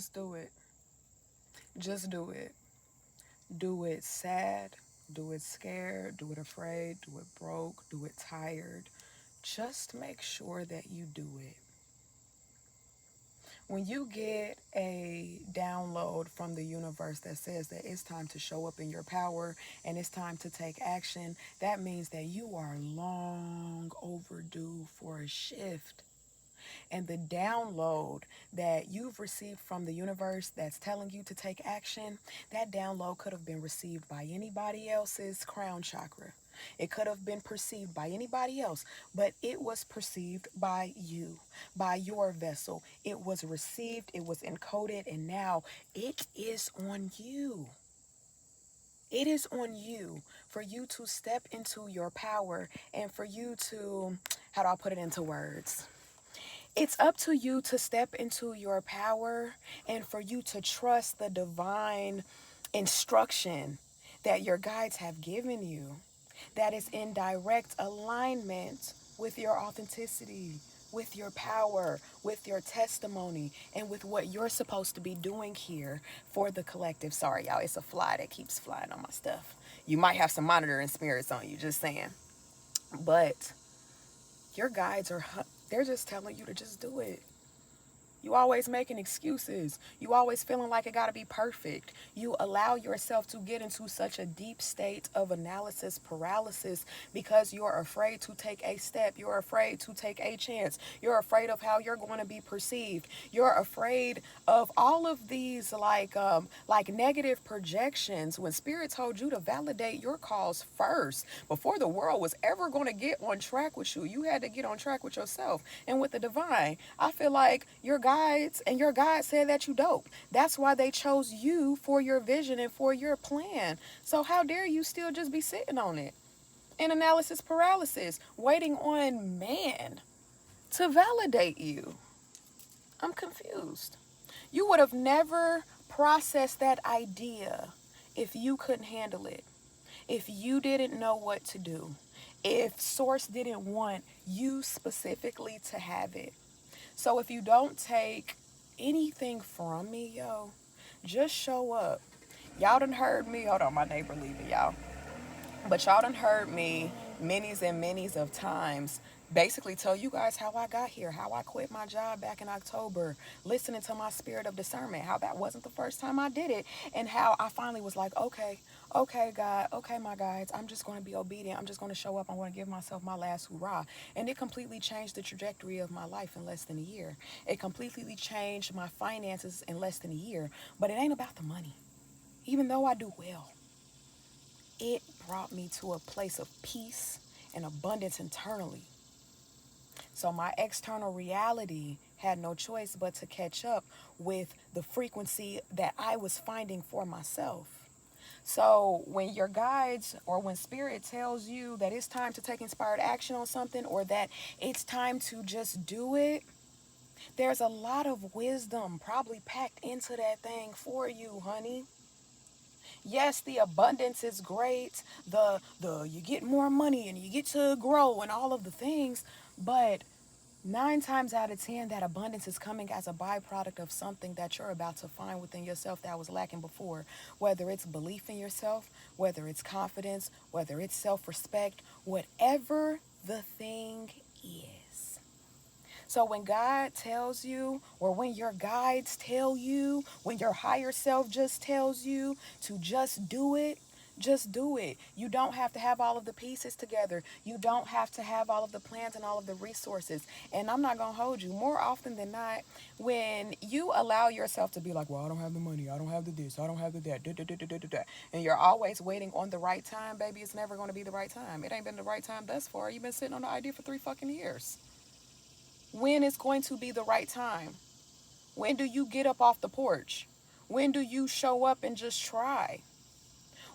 Just do it. Just do it. Do it sad. Do it scared. Do it afraid. Do it broke. Do it tired. Just make sure that you do it. When you get a download from the universe that says that it's time to show up in your power and it's time to take action, that means that you are long overdue for a shift. And the download that you've received from the universe that's telling you to take action, that download could have been received by anybody else's crown chakra. It could have been perceived by anybody else, but it was perceived by you, by your vessel. It was received, it was encoded, and now it is on you. It is on you for you to step into your power and for you to, how do I put it into words? It's up to you to step into your power and for you to trust the divine instruction that your guides have given you that is in direct alignment with your authenticity, with your power, with your testimony, and with what you're supposed to be doing here for the collective. Sorry, y'all, it's a fly that keeps flying on my stuff. You might have some monitoring spirits on you, just saying. But your guides are, they're just telling you to just do it. You always making excuses. You always feeling like it got to be perfect. You allow yourself to get into such a deep state of analysis paralysis because you're afraid to take a step. You're afraid to take a chance. You're afraid of how you're going to be perceived. You're afraid of all of these like negative projections when spirit told you to validate your cause first before the world was ever going to get on track with you. You had to get on track with yourself and with the divine. I feel like your guides and your guides said that you dope. That's why they chose you for your vision and for your plan. So how dare you still just be sitting on it in analysis paralysis, waiting on man to validate you? I'm confused. You would have never processed that idea if you couldn't handle it, if you didn't know what to do, if source didn't want you specifically to have it. So if you don't take anything from me, yo, just show up. Y'all done heard me. Hold on, my neighbor leaving, y'all. But y'all done heard me many's and many's of times basically tell you guys how I got here, how I quit my job back in October, listening to my spirit of discernment, how that wasn't the first time I did it, and how I finally was like, okay, God, okay, my guides, I'm just going to be obedient. I'm just going to show up. I want to give myself my last hurrah. And it completely changed the trajectory of my life in less than a year. It completely changed my finances in less than a year. But it ain't about the money. Even though I do well, it brought me to a place of peace and abundance internally. So my external reality had no choice but to catch up with the frequency that I was finding for myself. So when your guides or when spirit tells you that it's time to take inspired action on something or that it's time to just do it, there's a lot of wisdom probably packed into that thing for you, honey. Yes, the abundance is great. The you get more money and you get to grow and all of the things, but 9 times out of 10, that abundance is coming as a byproduct of something that you're about to find within yourself that was lacking before. Whether it's belief in yourself, whether it's confidence, whether it's self-respect, whatever the thing is. So when God tells you, or when your guides tell you, when your higher self just tells you to just do it, just do it. You don't have to have all of the pieces together. You don't have to have all of the plans and all of the resources. And I'm not going to hold you. More often than not, when you allow yourself to be like, well, I don't have the money, I don't have the this, I don't have the that, and you're always waiting on the right time, baby, it's never going to be the right time. It ain't been the right time thus far. You've been sitting on the idea for 3 fucking years. When is going to be the right time? When do you get up off the porch? When do you show up and just try?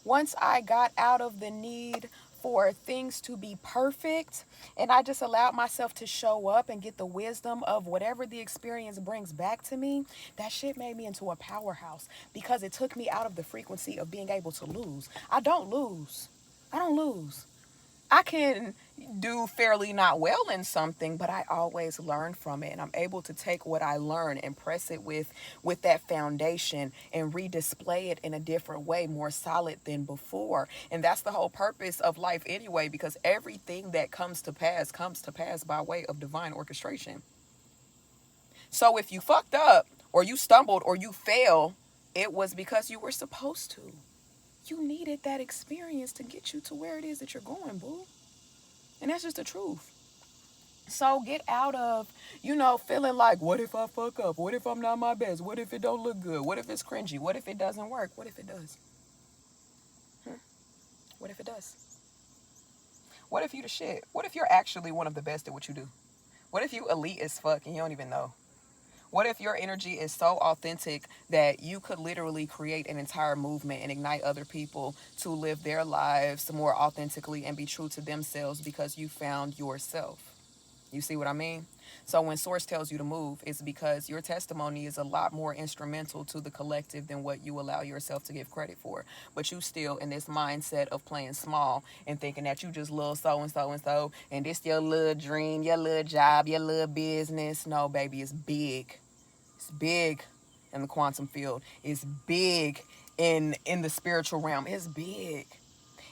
Once I got out of the need for things to be perfect and I just allowed myself to show up and get the wisdom of whatever the experience brings back to me, that shit made me into a powerhouse because it took me out of the frequency of being able to lose. I don't lose. I don't lose. I can do fairly not well in something, but I always learn from it, and I'm able to take what I learn and press it with that foundation and redisplay it in a different way, more solid than before. And that's the whole purpose of life anyway, because everything that comes to pass by way of divine orchestration. So if you fucked up or you stumbled or you fail, it was because you were supposed to. You needed that experience to get you to where it is that you're going, boo. And that's just the truth. So get out of, feeling like, what if I fuck up? What if I'm not my best? What if it don't look good? What if it's cringy? What if it doesn't work? What if it does? What if it does? What if you the shit? What if you're actually one of the best at what you do? What if you elite as fuck and you don't even know? What if your energy is so authentic that you could literally create an entire movement and ignite other people to live their lives more authentically and be true to themselves because you found yourself? You see what I mean? So when Source tells you to move, it's because your testimony is a lot more instrumental to the collective than what you allow yourself to give credit for. But you still in this mindset of playing small and thinking that you just little so and so and so, and this your little dream, your little job, your little business. No, baby, it's big. It's big in the quantum field. It's big in the spiritual realm. It's big.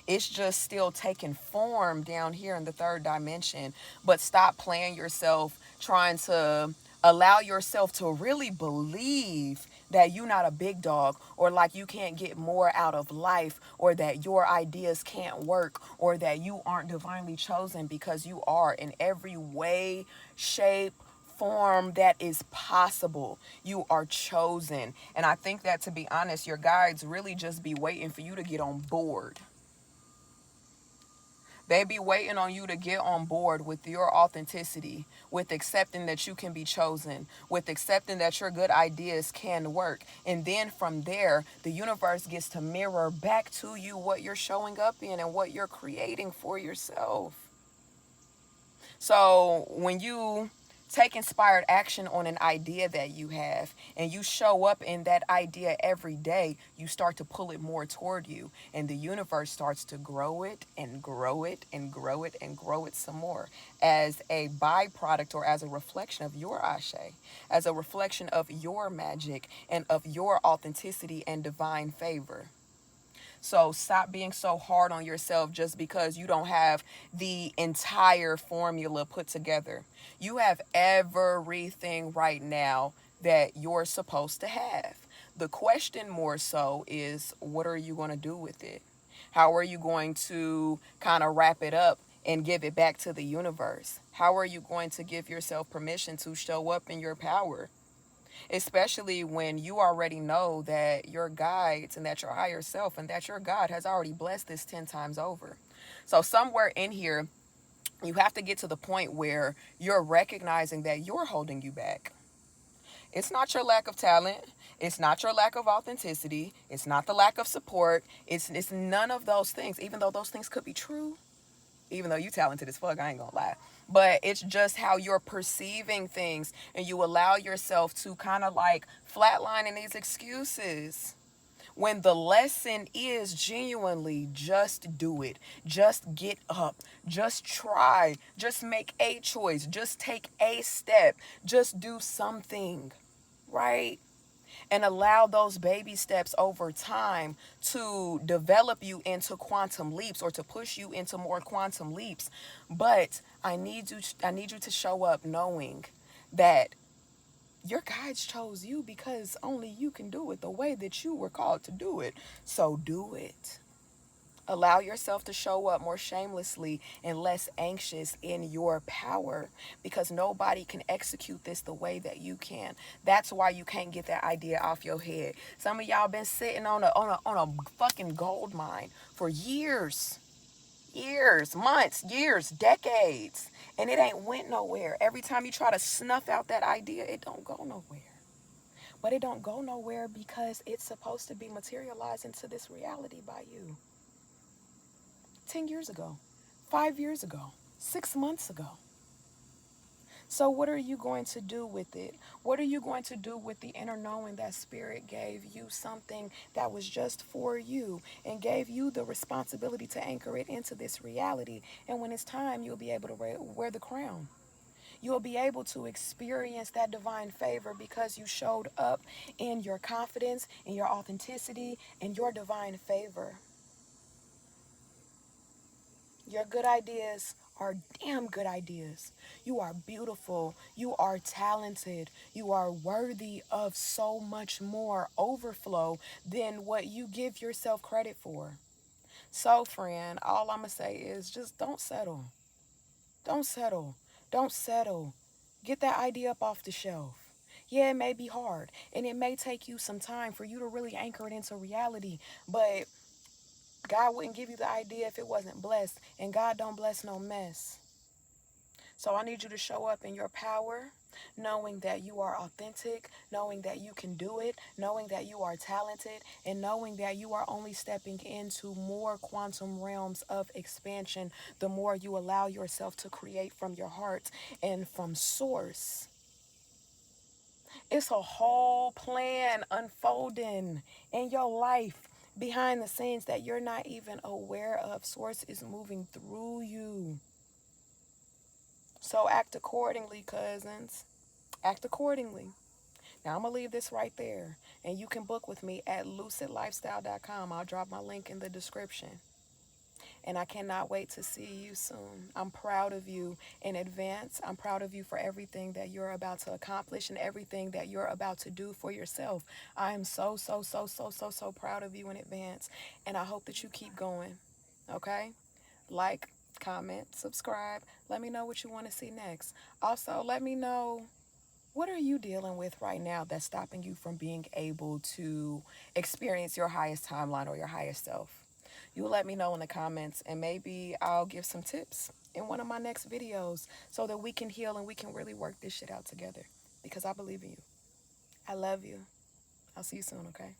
It's just still taking form down here in the third dimension. But stop playing yourself, trying to allow yourself to really believe that you're not a big dog, or like you can't get more out of life, or that your ideas can't work, or that you aren't divinely chosen, because you are in every way, shape, form that is possible. You are chosen. And I think that, to be honest, your guides really just be waiting for you to get on board. They be waiting on you to get on board with your authenticity, with accepting that you can be chosen, with accepting that your good ideas can work. And then from there, the universe gets to mirror back to you what you're showing up in and what you're creating for yourself. So when you take inspired action on an idea that you have and you show up in that idea every day, you start to pull it more toward you, and the universe starts to grow it and grow it and grow it and grow it some more as a byproduct or as a reflection of your ashe, as a reflection of your magic and of your authenticity and divine favor. So stop being so hard on yourself just because you don't have the entire formula put together. You have everything right now that you're supposed to have. The question more so is, what are you going to do with it? How are you going to kind of wrap it up and give it back to the universe? How are you going to give yourself permission to show up in your power? Especially when you already know that your guides and that your higher self and that your God has already blessed this 10 times over. So somewhere in here, you have to get to the point where you're recognizing that you're holding you back. It's not your lack of talent. It's not your lack of authenticity. It's not the lack of support. It's none of those things, even though those things could be true. Even though you talented as fuck, I ain't gonna lie. But it's just how you're perceiving things, and you allow yourself to kind of like flatline in these excuses. When the lesson is genuinely just do it. Just get up. Just try. Just make a choice. Just take a step. Just do something. Right? And allow those baby steps over time to develop you into quantum leaps, or to push you into more quantum leaps. But I need you to show up knowing that your guides chose you because only you can do it the way that you were called to do it. So do it. Allow yourself to show up more shamelessly and less anxious in your power, because nobody can execute this the way that you can. That's why you can't get that idea off your head. Some of y'all been sitting on a fucking gold mine for years. Years, months, years, decades. And it ain't went nowhere. Every time you try to snuff out that idea, it don't go nowhere. But it don't go nowhere because it's supposed to be materialized into this reality by you. 10 years ago, 5 years ago, 6 months ago. So what are you going to do with it? What are you going to do with the inner knowing that Spirit gave you something that was just for you and gave you the responsibility to anchor it into this reality? And when it's time, you'll be able to wear the crown. You'll be able to experience that divine favor because you showed up in your confidence, in your authenticity, in your divine favor. Your good ideas are damn good ideas. You are beautiful. You are talented. You are worthy of so much more overflow than what you give yourself credit for. So, friend, all I'm going to say is just don't settle. Don't settle. Don't settle. Get that idea up off the shelf. Yeah, it may be hard and it may take you some time for you to really anchor it into reality, but God wouldn't give you the idea if it wasn't blessed, and God don't bless no mess. So I need you to show up in your power, knowing that you are authentic, knowing that you can do it, knowing that you are talented, and knowing that you are only stepping into more quantum realms of expansion the more you allow yourself to create from your heart and from source. It's a whole plan unfolding in your life behind the scenes that you're not even aware of. Source is moving through you. So act accordingly, cousins. Act accordingly. Now I'm going to leave this right there. And you can book with me at lucidlifestyle.com. I'll drop my link in the description. And I cannot wait to see you soon. I'm proud of you in advance. I'm proud of you for everything that you're about to accomplish and everything that you're about to do for yourself. I am so, so, so, so, so, so proud of you in advance. And I hope that you keep going. Okay? Like, comment, subscribe. Let me know what you want to see next. Also, let me know, what are you dealing with right now that's stopping you from being able to experience your highest timeline or your highest self? You let me know in the comments, and maybe I'll give some tips in one of my next videos so that we can heal and we can really work this shit out together, because I believe in you. I love you. I'll see you soon, okay?